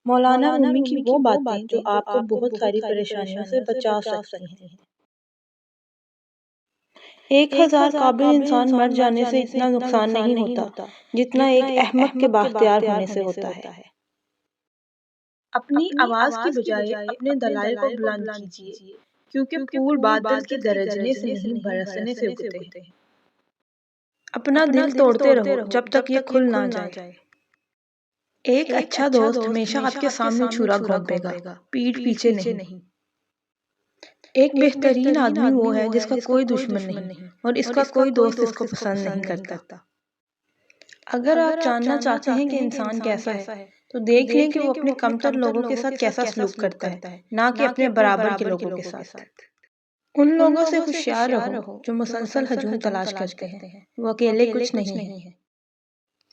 مولانا رومی کی وہ باتیں جو آپ کو بہت ساری پریشانیوں سے بچا سکتی ہیں۔ 1000 قابل انسان مر جانے سے اتنا نقصان نہیں ہوتا جتنا ایک احمق کے بااختیار ہونے سے ہوتا ہے۔ اپنی آواز کی بجائے اپنے دلائل کو بلند کیجیے، کیونکہ پھول بادل کے گرجنے سے نہیں برسنے سے اگتے ہیں۔ اپنا دل توڑتے رہو جب تک یہ کھل نہ جائے۔ ایک اچھا دوست ہمیشہ آپ کے سامنے چھرا گھونپے گا، پیٹھ پیچھے نہیں۔ ایک بہترین آدمی وہ ہے جس کا کوئی دشمن نہیں اور اس کا کوئی دوست اس کو پسند نہیں کرتا۔ اگر آپ جاننا چاہتے ہیں کہ انسان کیسا ہے تو دیکھ لیں کہ وہ اپنے کمتر لوگوں کے ساتھ کیسا سلوک کرتا ہے، نہ کہ اپنے برابر کے لوگوں کے ساتھ۔ ان لوگوں سے ہوشیار رہو جو مسلسل ہجوم تلاش کرتے ہیں، وہ اکیلے کچھ نہیں ہیں۔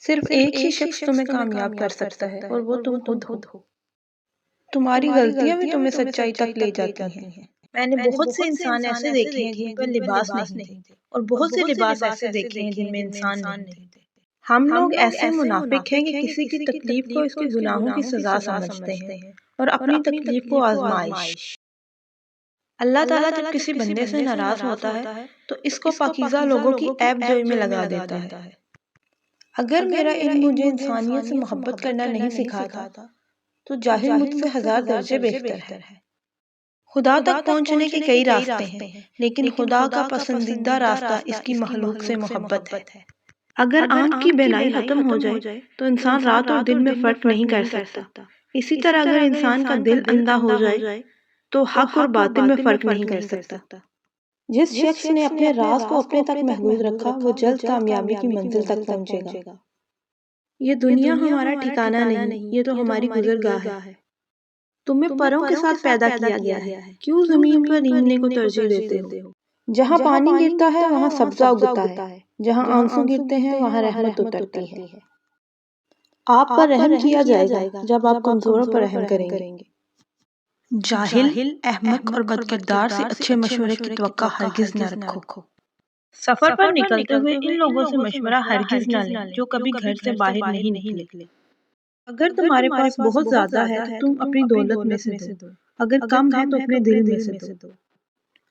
صرف ایک ہی شخص تمہیں کامیاب کر سکتا ہے اور وہ تم خود ہو۔ تمہاری غلطیاں بھی تمہیں سچائی تک لے جاتی ہیں۔ میں نے بہت سے انسان ایسے دیکھے ہیں جن پر لباس نہیں تھے، اور بہت سے لباس ایسے دیکھے ہیں جن میں انسان نہیں تھے۔ ہم لوگ ایسے منافق ہیں کہ کسی کی تکلیف کو اس کے گناہوں کی سزا سمجھتے ہیں اور اپنی تکلیف کو آزمائش۔ اللہ تعالیٰ جب کسی بندے سے ناراض ہوتا ہے تو اس کو پاکیزہ لوگوں کی عیب جوئی میں لگا دیتا ہے۔ اگر میرا علم مجھے انسانیت سے محبت کرنا نہیں سکھاتا تو جاہل مجھ سے 1000 درجے بہتر ہے۔ خدا تک پہنچنے کے کئی راستے ہیں، لیکن خدا کا پسندیدہ راستہ اس کی مخلوق سے محبت ہے۔ اگر آنکھ کی بینائی ختم ہو جائے تو انسان رات اور دن میں فرق نہیں کر سکتا۔ اسی طرح اگر انسان کا دل اندھا ہو جائے تو حق اور باطل میں فرق نہیں کر سکتا۔ جس شخص نے اپنے راز کو اپنے تک محدود رکھا وہ جلد کامیابی کی منزل تک پہنچے گا۔ یہ دنیا ہمارا ٹھکانہ نہیں، یہ تو ہماری گزرگاہ ہے۔ تمہیں پروں کے ساتھ پیدا کیا گیا ہے، کیوں زمین پر رینگنے کو ترجیح دیتے ہو؟ جہاں پانی گرتا ہے وہاں سبزہ اگتا ہے، جہاں آنسو گرتے ہیں وہاں رحمت اترتی ہے۔ آپ پر رحم کیا جائے گا جب آپ کمزوروں پر رحم کریں گے۔ جاہل، احمق اور بدکردار سے اچھے مشورے کی توقع ہرگز نہ رکھو۔ سفر پر نکلتے ہوئے ان لوگوں سے مشورہ ہرگز نہ لیں جو کبھی گھر سے باہر نہیں نکلے۔ اگر تمہارے پاس بہت زیادہ ہے تو تم اپنی دولت میں سے دو، اگر کم ہے تو اپنے دل میں سے دو۔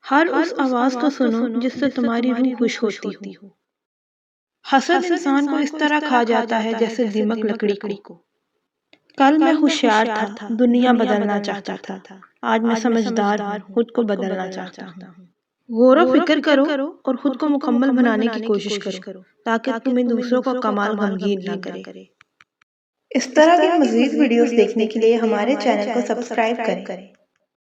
ہر اس آواز کو سنو جس سے تمہاری روح خوش ہوتی ہو۔ حسد انسان کو اس طرح کھا جاتا ہے جیسے دیمک لکڑی کو۔ کل میں ہوشیار تھا، دنیا بدلنا چاہتا تھا، آج میں سمجھدار ہوں، خود کو بدلنا چاہتا ہوں۔ غور و فکر کرو اور خود کو مکمل بنانے کی کوشش کرو تاکہ تمہیں دوسروں کا کمال غمگین نہ کرے۔ اس طرح کی مزید ویڈیوز دیکھنے کے لیے ہمارے چینل کو سبسکرائب کریں۔